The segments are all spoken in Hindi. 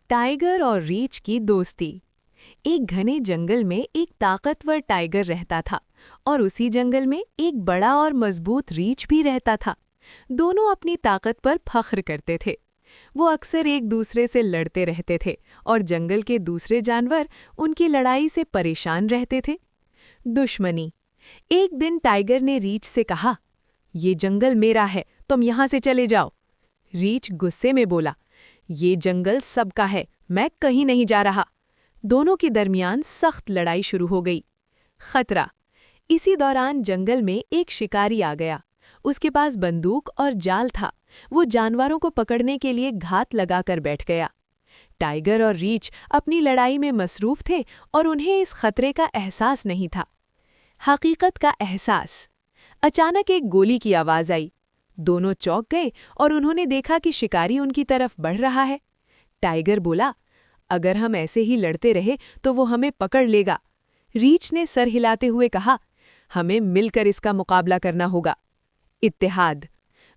टाइगर और रीछ की दोस्ती। एक घने जंगल में एक ताकतवर टाइगर रहता था और उसी जंगल में एक बड़ा और मजबूत रीछ भी रहता था। दोनों अपनी ताकत पर फख्र करते थे। वो अक्सर एक दूसरे से लड़ते रहते थे और जंगल के दूसरे जानवर उनकी लड़ाई से परेशान रहते थे। दुश्मनी। एक दिन टाइगर ने रीछ से कहा, "ये जंगल मेरा है, तुम यहाँ से चले जाओ।" रीछ गुस्से में बोला, "ये जंगल सबका है, मैं कहीं नहीं जा रहा।" दोनों के दरमियान सख्त लड़ाई शुरू हो गई। खतरा। इसी दौरान जंगल में एक शिकारी आ गया। उसके पास बंदूक और जाल था। वो जानवरों को पकड़ने के लिए घात लगाकर बैठ गया। टाइगर और रीछ अपनी लड़ाई में मसरूफ थे और उन्हें इस खतरे का एहसास नहीं था। हकीकत का एहसास। अचानक एक गोली की आवाज आई। दोनों चौंक गए और उन्होंने देखा कि शिकारी उनकी तरफ बढ़ रहा है। टाइगर बोला, "अगर हम ऐसे ही लड़ते रहे तो वो हमें पकड़ लेगा।" रीछ ने सर हिलाते हुए कहा, "हमें मिलकर इसका मुकाबला करना होगा।" इत्तेहाद।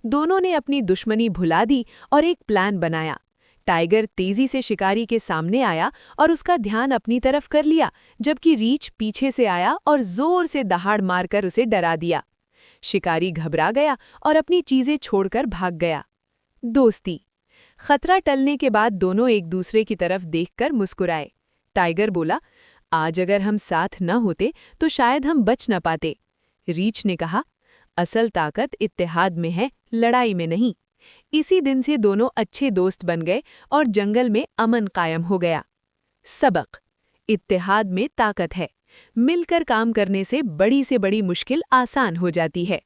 दोनों ने अपनी दुश्मनी भुला दी और एक प्लान बनाया। टाइगर तेजी से शिकारी के सामने आया और उसका ध्यान अपनी तरफ कर लिया, जबकि रीछ पीछे से आया और जोर से दहाड़ मारकर उसे डरा दिया। शिकारी घबरा गया और अपनी चीजें छोड़कर भाग गया। दोस्ती। खतरा टलने के बाद दोनों एक दूसरे की तरफ देखकर मुस्कुराए। टाइगर बोला, "आज अगर हम साथ न होते तो शायद हम बच न पाते।" रीछ ने कहा, "असल ताकत इत्तेहाद में है, लड़ाई में नहीं।" इसी दिन से दोनों अच्छे दोस्त बन गए और जंगल में अमन कायम हो गया। सबक। इत्तेहाद में ताकत है। मिलकर काम करने से बड़ी मुश्किल आसान हो जाती है।